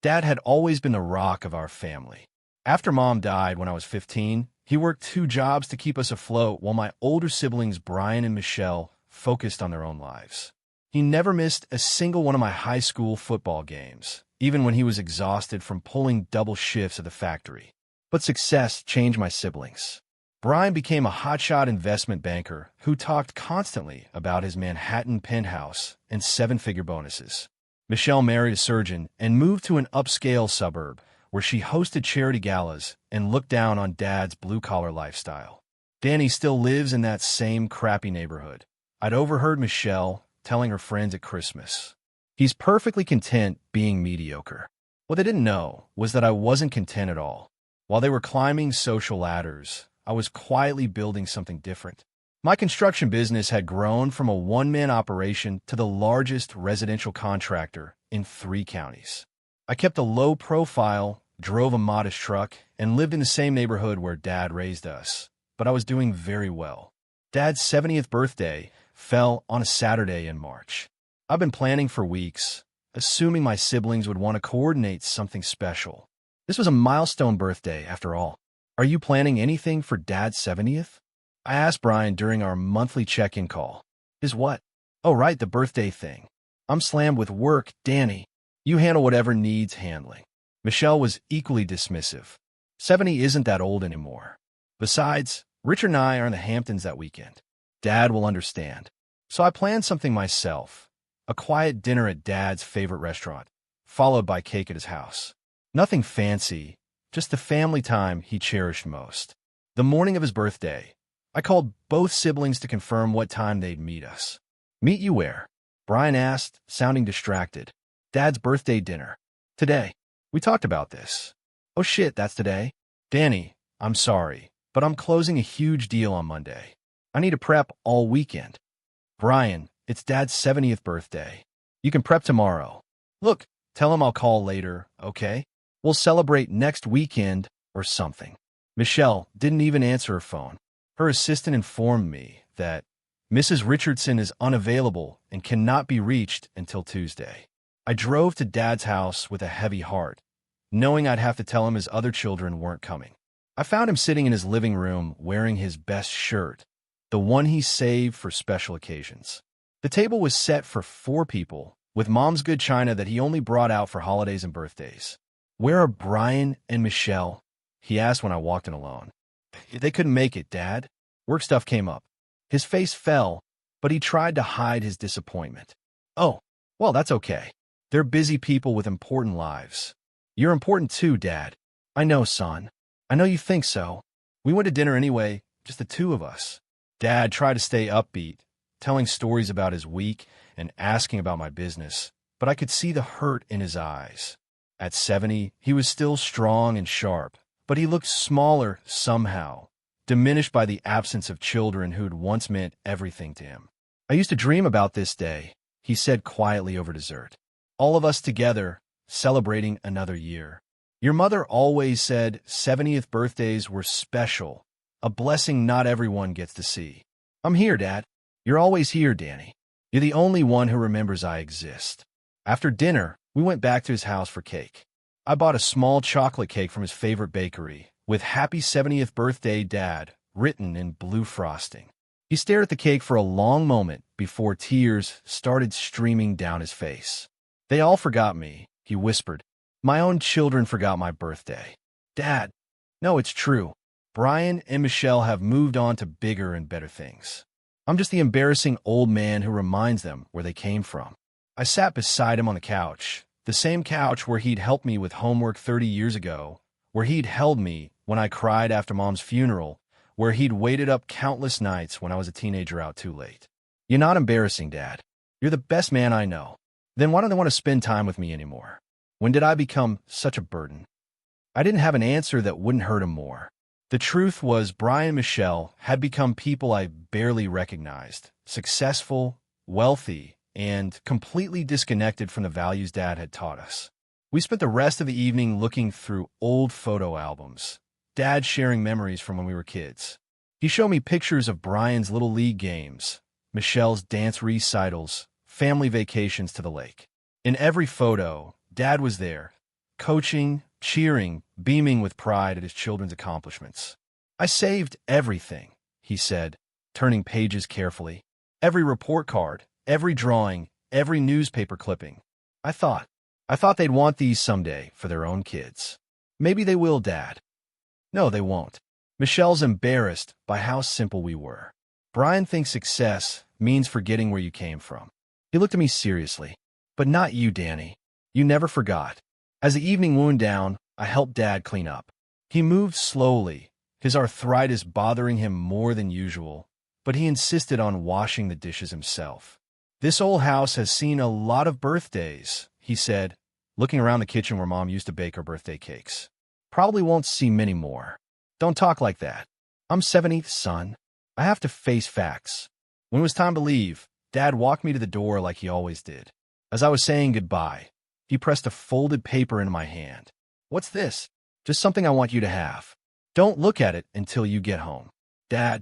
Dad had always been the rock of our family. After Mom died when I was 15, he worked 2 jobs to keep us afloat while my older siblings Brian and Michelle focused on their own lives. He never missed a single one of my high school football games, even when he was exhausted from pulling double shifts at the factory. But success changed my siblings. Brian became a hotshot investment banker who talked constantly about his Manhattan penthouse and 7-figure bonuses. Michelle married a surgeon and moved to an upscale suburb where she hosted charity galas and looked down on Dad's blue-collar lifestyle. Danny still lives in that same crappy neighborhood. I'd overheard Michelle telling her friends at Christmas, "He's perfectly content being mediocre." What they didn't know was that I wasn't content at all. While they were climbing social ladders, I was quietly building something different. My construction business had grown from a one-man operation to the largest residential contractor in 3 counties. I kept a low profile, drove a modest truck, and lived in the same neighborhood where Dad raised us. But I was doing very well. Dad's 70th birthday fell on a Saturday in March. I've been planning for weeks, assuming my siblings would want to coordinate something special. This was a milestone birthday, after all. "Are you planning anything for Dad's 70th? I asked Brian during our monthly check-in call. "Is what?" "Oh, right, the birthday thing. I'm slammed with work, Danny. You handle whatever needs handling." Michelle was equally dismissive. 70 isn't that old anymore. Besides, Richard and I are in the Hamptons that weekend. Dad will understand. So I planned something myself. A quiet dinner at Dad's favorite restaurant, followed by cake at his house. Nothing fancy, just the family time he cherished most. The morning of his birthday, I called both siblings to confirm what time they'd meet us. "Meet you where?" Brian asked, sounding distracted. "Dad's birthday dinner. Today. We talked about this." "Oh shit, that's today?" "Danny, I'm sorry, but I'm closing a huge deal on Monday. I need to prep all weekend." "Brian, it's Dad's 70th birthday. You can prep tomorrow." "Look, tell him I'll call later, okay? We'll celebrate next weekend or something." Michelle didn't even answer her phone. Her assistant informed me that Mrs. Richardson is unavailable and cannot be reached until Tuesday. I drove to Dad's house with a heavy heart, knowing I'd have to tell him his other children weren't coming. I found him sitting in his living room wearing his best shirt, the one he saved for special occasions. The table was set for 4 people, with Mom's good china that he only brought out for holidays and birthdays. "Where are Brian and Michelle?" he asked when I walked in alone. "They couldn't make it, Dad. Work stuff came up." His face fell, but he tried to hide his disappointment. "Oh, well, that's okay. They're busy people with important lives. You're important too, Dad." "I know, son. I know you think so. We went to dinner anyway, just the 2 of us." Dad tried to stay upbeat, telling stories about his week and asking about my business, but I could see the hurt in his eyes. At 70, he was still strong and sharp, but he looked smaller somehow, diminished by the absence of children who'd once meant everything to him. "I used to dream about this day," he said quietly over dessert. "All of us together, celebrating another year. Your mother always said 70th birthdays were special, a blessing not everyone gets to see." "I'm here, Dad." "You're always here, Danny. You're the only one who remembers I exist." After dinner, we went back to his house for cake. I bought a small chocolate cake from his favorite bakery, with "Happy 70th Birthday, Dad" written in blue frosting. He stared at the cake for a long moment before tears started streaming down his face. "They all forgot me," he whispered. "My own children forgot my birthday." "Dad." "No, it's true. Brian and Michelle have moved on to bigger and better things. I'm just the embarrassing old man who reminds them where they came from." I sat beside him on the couch, the same couch where he'd helped me with homework 30 years ago, where he'd held me when I cried after Mom's funeral, where he'd waited up countless nights when I was a teenager out too late. "You're not embarrassing, Dad. You're the best man I know. Then why don't they want to spend time with me anymore? When did I become such a burden?" I didn't have an answer that wouldn't hurt him more. The truth was Brian and Michelle had become people I barely recognized, successful, wealthy, and completely disconnected from the values Dad had taught us. We spent the rest of the evening looking through old photo albums, Dad sharing memories from when we were kids. He showed me pictures of Brian's Little League games, Michelle's dance recitals, family vacations to the lake. In every photo, Dad was there, coaching, cheering, beaming with pride at his children's accomplishments. "I saved everything," he said, turning pages carefully. "Every report card, every drawing, every newspaper clipping. I thought they'd want these someday for their own kids." "Maybe they will, Dad." "No, they won't." Michelle's embarrassed by how simple we were. "Brian thinks success means forgetting where you came from." He looked at me seriously. "But not you, Danny. You never forgot." As the evening wound down, I helped Dad clean up. He moved slowly, his arthritis bothering him more than usual, but he insisted on washing the dishes himself. "This old house has seen a lot of birthdays," he said, looking around the kitchen where Mom used to bake her birthday cakes. "Probably won't see many more." "Don't talk like that. I'm 70th, son. I have to face facts." When it was time to leave, Dad walked me to the door like he always did. As I was saying goodbye, he pressed a folded paper into my hand. "What's this?" "Just something I want you to have. Don't look at it until you get home." "Dad,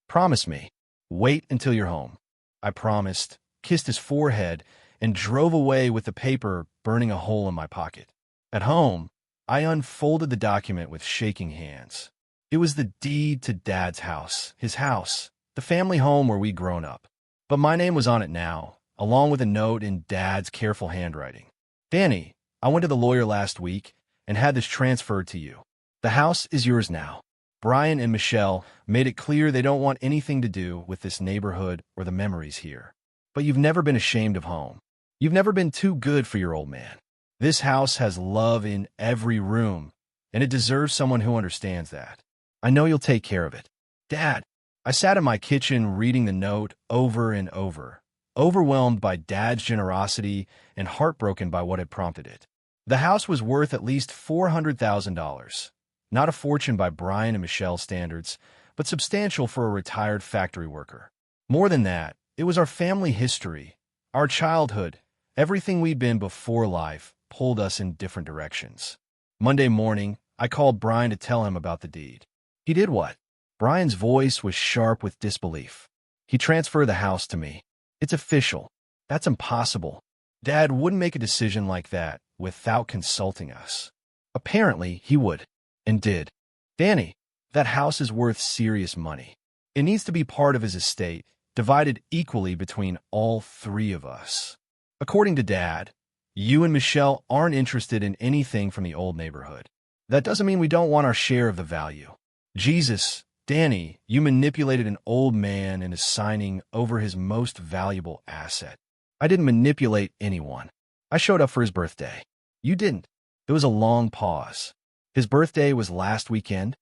promise me." "Wait until you're home." I promised, kissed his forehead, and drove away with the paper burning a hole in my pocket. At home, I unfolded the document with shaking hands. It was the deed to Dad's house, his house, the family home where we'd grown up. But my name was on it now, along with a note in Dad's careful handwriting. "Danny, I went to the lawyer last week and had this transferred to you. The house is yours now." Brian and Michelle made it clear they don't want anything to do with this neighborhood or the memories here. "But you've never been ashamed of home. You've never been too good for your old man. This house has love in every room, and it deserves someone who understands that. I know you'll take care of it." "Dad." I sat in my kitchen reading the note over and over, overwhelmed by Dad's generosity and heartbroken by what had prompted it. The house was worth at least $400,000. Not a fortune by Brian and Michelle's standards, but substantial for a retired factory worker. More than that, it was our family history, our childhood. Everything we'd been before life pulled us in different directions. Monday morning, I called Brian to tell him about the deed. "He did what?" Brian's voice was sharp with disbelief. "He transferred the house to me. It's official." "That's impossible. Dad wouldn't make a decision like that without consulting us." "Apparently, he would, and did." "Danny, that house is worth serious money. It needs to be part of his estate, divided equally between all three of us. According to Dad, you and Michelle aren't interested in anything from the old neighborhood. That doesn't mean we don't want our share of the value." "Jesus, Danny, you manipulated an old man into signing over his most valuable asset." "I didn't manipulate anyone. I showed up for his birthday." "You didn't." There was a long pause. "His birthday was last weekend?"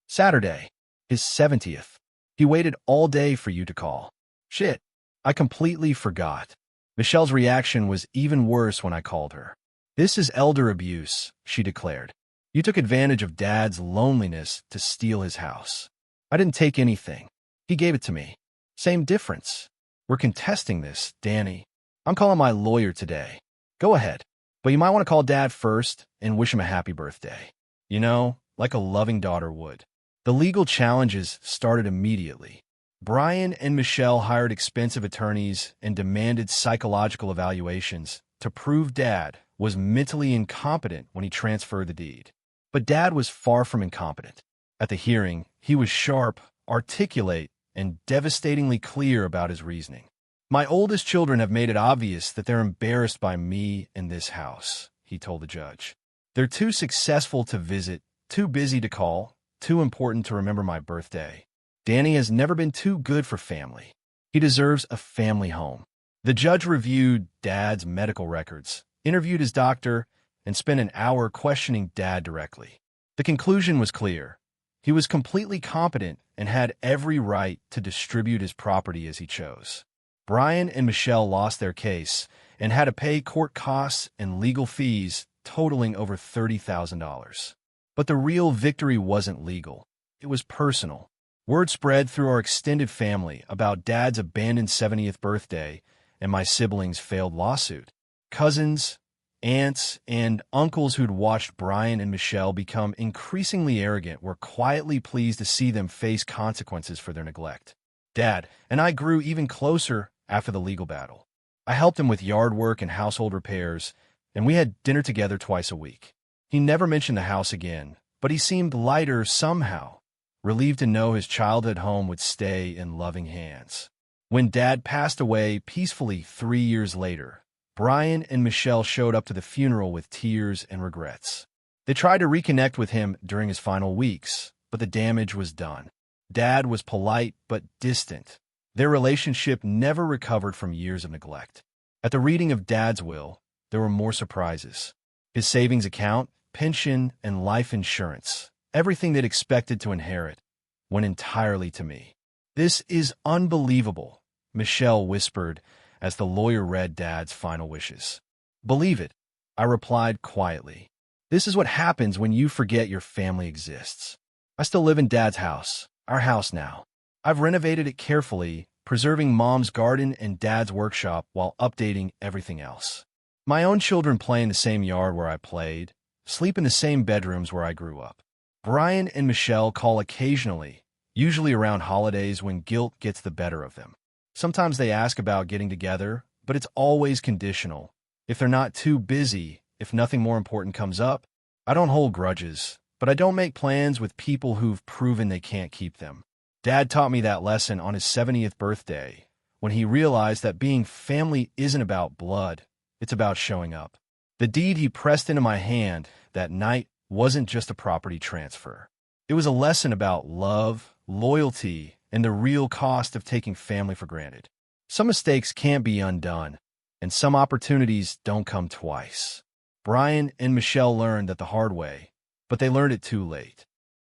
"Saturday. His 70th. He waited all day for you to call." "Shit. I completely forgot." Michelle's reaction was even worse when I called her. "This is elder abuse," she declared. "You took advantage of Dad's loneliness to steal his house." "I didn't take anything. He gave it to me." "Same difference. We're contesting this, Danny. I'm calling my lawyer today." "Go ahead. But you might want to call Dad first and wish him a happy birthday. You know, like a loving daughter would." The legal challenges started immediately. Brian and Michelle hired expensive attorneys and demanded psychological evaluations to prove Dad was mentally incompetent when he transferred the deed. But Dad was far from incompetent. At the hearing, he was sharp, articulate, and devastatingly clear about his reasoning. "My oldest children have made it obvious that they're embarrassed by me in this house," he told the judge. "They're too successful to visit, too busy to call, too important to remember my birthday. Danny has never been too good for family. He deserves a family home." The judge reviewed Dad's medical records, interviewed his doctor, and spent an hour questioning Dad directly. The conclusion was clear. He was completely competent and had every right to distribute his property as he chose. Brian and Michelle lost their case and had to pay court costs and legal fees totaling over $30,000. But the real victory wasn't legal. It was personal. Word spread through our extended family about Dad's abandoned 70th birthday and my siblings' failed lawsuit. Cousins, aunts, and uncles who'd watched Brian and Michelle become increasingly arrogant were quietly pleased to see them face consequences for their neglect. Dad and I grew even closer after the legal battle. I helped him with yard work and household repairs, and we had dinner together twice a week. He never mentioned the house again, but he seemed lighter somehow, relieved to know his childhood home would stay in loving hands. When Dad passed away peacefully 3 years later, Brian and Michelle showed up to the funeral with tears and regrets. They tried to reconnect with him during his final weeks, but the damage was done. Dad was polite but distant. Their relationship never recovered from years of neglect. At the reading of Dad's will, there were more surprises. His savings account, pension, and life insurance, everything they'd expected to inherit, went entirely to me. "This is unbelievable," Michelle whispered as the lawyer read Dad's final wishes. "Believe it," I replied quietly. "This is what happens when you forget your family exists." I still live in Dad's house, our house now. I've renovated it carefully, preserving Mom's garden and Dad's workshop while updating everything else. My own children play in the same yard where I played, sleep in the same bedrooms where I grew up. Brian and Michelle call occasionally, usually around holidays when guilt gets the better of them. Sometimes they ask about getting together, but it's always conditional. If they're not too busy, if nothing more important comes up, I don't hold grudges, but I don't make plans with people who've proven they can't keep them. Dad taught me that lesson on his 70th birthday, when he realized that being family isn't about blood, it's about showing up. The deed he pressed into my hand that night wasn't just a property transfer. It was a lesson about love, loyalty, and the real cost of taking family for granted. Some mistakes can't be undone, and some opportunities don't come twice. Brian and Michelle learned that the hard way, but they learned it too late.